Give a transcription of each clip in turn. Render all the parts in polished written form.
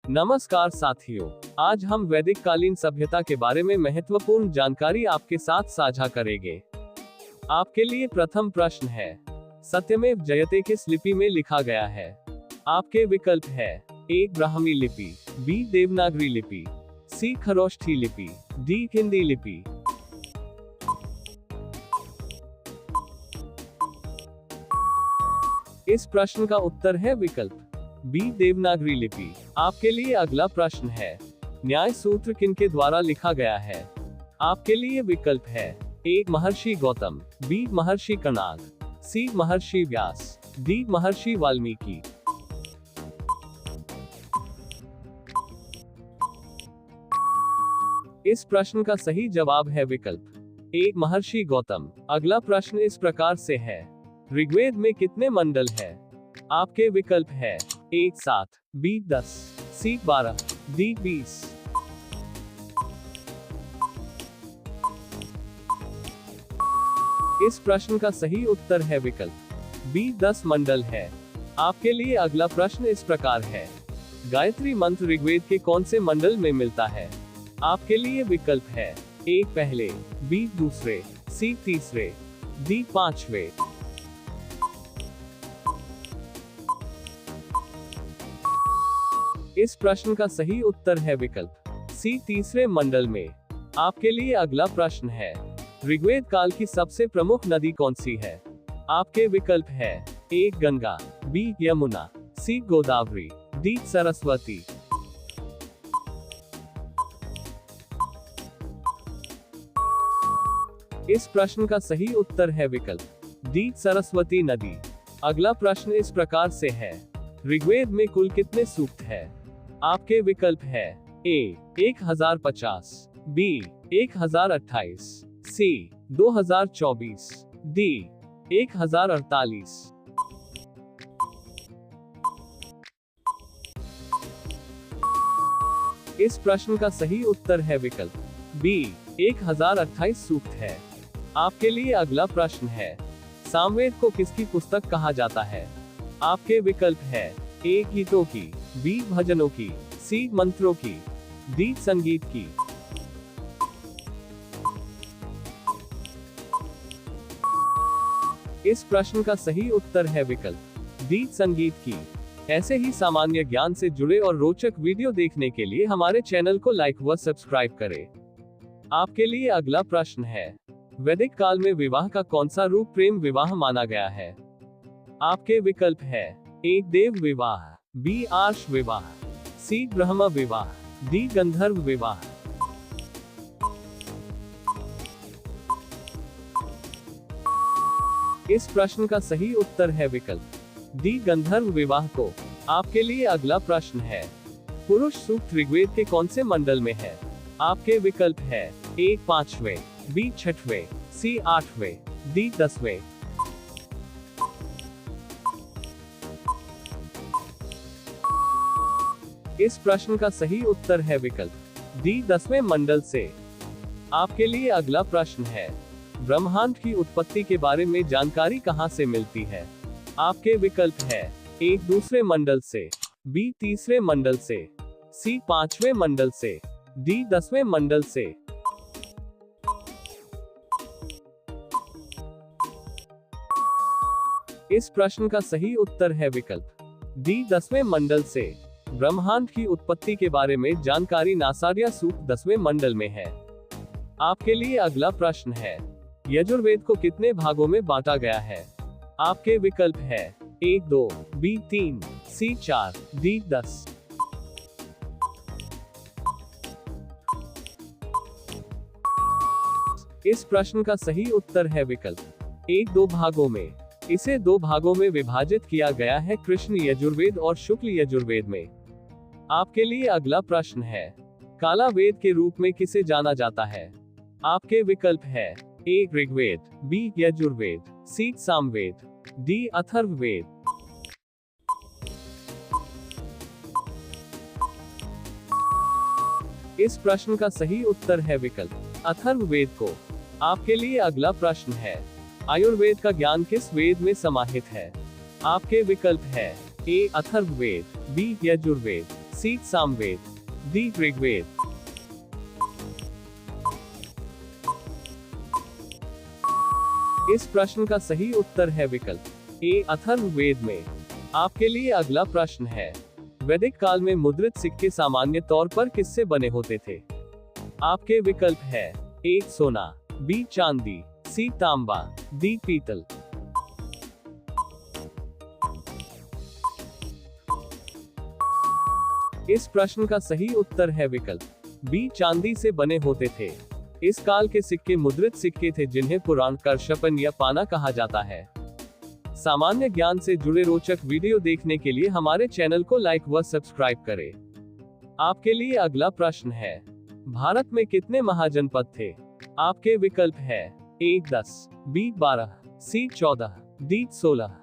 नमस्कार साथियों, आज हम वैदिक कालीन सभ्यता के बारे में महत्वपूर्ण जानकारी आपके साथ साझा करेंगे। आपके लिए प्रथम प्रश्न है, सत्यमेव जयते किस लिपि में लिखा गया है? आपके विकल्प है, ए ब्राह्मी लिपि, बी देवनागरी लिपि, सी खरोष्ठी लिपि, डी हिंदी लिपि। इस प्रश्न का उत्तर है विकल्प बी देवनागरी लिपि। आपके लिए अगला प्रश्न है, न्याय सूत्र किनके द्वारा लिखा गया है? आपके लिए विकल्प है, ए महर्षि गौतम, बी महर्षि कणाद, सी महर्षि व्यास, डी महर्षि वाल्मीकि। इस प्रश्न का सही जवाब है विकल्प ए महर्षि गौतम। अगला प्रश्न इस प्रकार से है, ऋग्वेद में कितने मंडल है? आपके विकल्प है, ए 7, बी 10, सी 12, डी 20। इस प्रश्न का सही उत्तर है विकल्प बी 10 मंडल है। आपके लिए अगला प्रश्न इस प्रकार है, गायत्री मंत्र ऋग्वेद के कौन से मंडल में मिलता है? आपके लिए विकल्प है, ए पहले, बी दूसरे, सी तीसरे, डी पांचवे। इस प्रश्न का सही उत्तर है विकल्प सी तीसरे मंडल में। आपके लिए अगला प्रश्न है, ऋग्वेद काल की सबसे प्रमुख नदी कौन सी है? आपके विकल्प है, ए गंगा, बी यमुना, सी गोदावरी, डी सरस्वती। इस प्रश्न का सही उत्तर है विकल्प डी सरस्वती नदी। अगला प्रश्न इस प्रकार से है, ऋग्वेद में कुल कितने सूक्त है? आपके विकल्प है, ए 1050, बी 1028, सी 2024, डी 1048। इस प्रश्न का सही उत्तर है विकल्प बी 1028 सूक्त है। आपके लिए अगला प्रश्न है, सामवेद को किसकी पुस्तक कहा जाता है? आपके विकल्प है, ए गीतों की, बी भजनों की, सी मंत्रों की, डी संगीत की। इस प्रश्न का सही उत्तर है विकल्प डी संगीत की। ऐसे ही सामान्य ज्ञान से जुड़े और रोचक वीडियो देखने के लिए हमारे चैनल को लाइक व सब्सक्राइब करें। आपके लिए अगला प्रश्न है, वैदिक काल में विवाह का कौन सा रूप प्रेम विवाह माना गया है? आपके विकल्प है, ए देव विवाह, बी आर्ष विवाह, सी ब्रह्म विवाह, डी गंधर्व विवाह। इस प्रश्न का सही उत्तर है विकल्प डी गंधर्व विवाह को। आपके लिए अगला प्रश्न है, पुरुष सूक्त ऋग्वेद के कौन से मंडल में है? आपके विकल्प है, ए 5वें, बी 6वें, सी 8वें, डी 10वें। इस प्रश्न का सही उत्तर है विकल्प डी 10वें मंडल से। आपके लिए अगला प्रश्न है, ब्रह्मांड की उत्पत्ति के बारे में जानकारी कहां से मिलती है? आपके विकल्प है, ए दूसरे मंडल से, बी तीसरे मंडल से, सी 5वें मंडल से, डी 10वें मंडल से। इस प्रश्न का सही उत्तर है विकल्प डी 10वें मंडल से। ब्रह्मांड की उत्पत्ति के बारे में जानकारी नासार्या सूक्त 10वें मंडल में है। आपके लिए अगला प्रश्न है, यजुर्वेद को कितने भागों में बांटा गया है? आपके विकल्प है, ए 2, बी 3, सी 4, डी 10। इस प्रश्न का सही उत्तर है विकल्प ए 2 भागों में। इसे 2 भागों में विभाजित किया गया है, कृष्ण यजुर्वेद और शुक्ल यजुर्वेद में। आपके लिए अगला प्रश्न है, काला वेद के रूप में किसे जाना जाता है? आपके विकल्प है, ए ऋग्वेद, बी यजुर्वेद, सी सामवेद, डी अथर्ववेद। इस प्रश्न का सही उत्तर है विकल्प अथर्ववेद को। आपके लिए अगला प्रश्न है, आयुर्वेद का ज्ञान किस वेद में समाहित है? आपके विकल्प है, ए अथर्ववेद, बी यजुर्वेद, सी सामवेद, डी ऋग्वेद। इस प्रश्न का सही उत्तर है विकल्प ए अथर्ववेद में। आपके लिए अगला प्रश्न है, वैदिक काल में मुद्रित सिक्के सामान्य तौर पर किससे बने होते थे? आपके विकल्प है ए सोना, बी चांदी, सी तांबा, डी पीतल। इस प्रश्न का सही उत्तर है विकल्प बी चांदी से बने होते थे। इस काल के सिक्के मुद्रित सिक्के थे जिन्हें पुराण कर्षपन या पाना कहा जाता है। सामान्य ज्ञान से जुड़े रोचक वीडियो देखने के लिए हमारे चैनल को लाइक व सब्सक्राइब करें। आपके लिए अगला प्रश्न है, भारत में कितने महाजनपद थे? आपके विकल्प है ए 10, बी 12, सी 14, डी 16।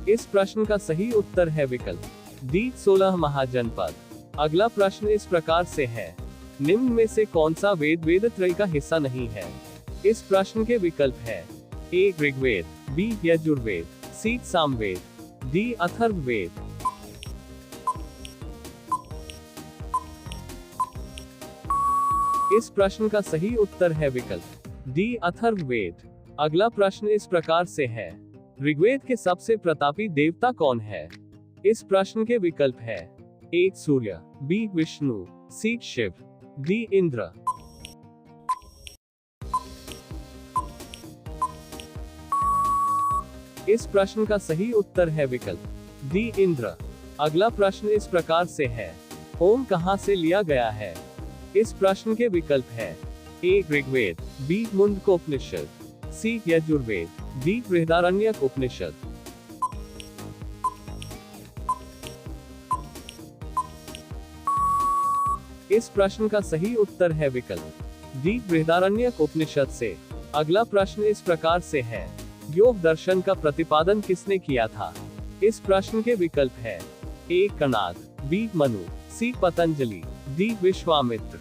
इस प्रश्न का सही उत्तर है विकल्प डी 16 महाजनपद। अगला प्रश्न इस प्रकार से है, निम्न में से कौन सा वेद वेदत्रयी का हिस्सा नहीं है? इस प्रश्न के विकल्प है ए ऋग्वेद, बी यजुर्वेद, सी सामवेद, डी अथर्ववेद। इस प्रश्न का सही उत्तर है विकल्प डी अथर्ववेद। अगला प्रश्न इस प्रकार से है, ऋग्वेद के सबसे प्रतापी देवता कौन है? इस प्रश्न के विकल्प है ए सूर्य, बी विष्णु, सी शिव, डी इंद्र। इस प्रश्न का सही उत्तर है विकल्प डी इंद्र। अगला प्रश्न इस प्रकार से है, ओम कहां से लिया गया है? इस प्रश्न के विकल्प है ए ऋग्वेद, बी मुंडकोपनिषद, सी यजुर्वेद, डी बृहदारण्यक उपनिषद। इस प्रश्न का सही उत्तर है विकल्प डी बृहदारण्यक उपनिषद से। अगला प्रश्न इस प्रकार से है, योग दर्शन का प्रतिपादन किसने किया था? इस प्रश्न के विकल्प है ए कणाद, बी मनु, सी पतंजलि, डी विश्वामित्र।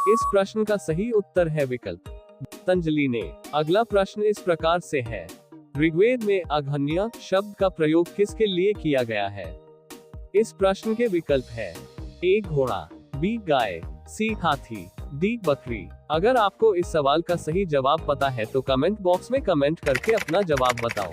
इस प्रश्न का सही उत्तर है विकल्प पतंजलि ने। अगला प्रश्न इस प्रकार से है, ऋग्वेद में अघन्य शब्द का प्रयोग किसके लिए किया गया है? इस प्रश्न के विकल्प है ए घोड़ा, बी गाय, सी हाथी, डी बकरी। अगर आपको इस सवाल का सही जवाब पता है तो कमेंट बॉक्स में कमेंट करके अपना जवाब बताओ।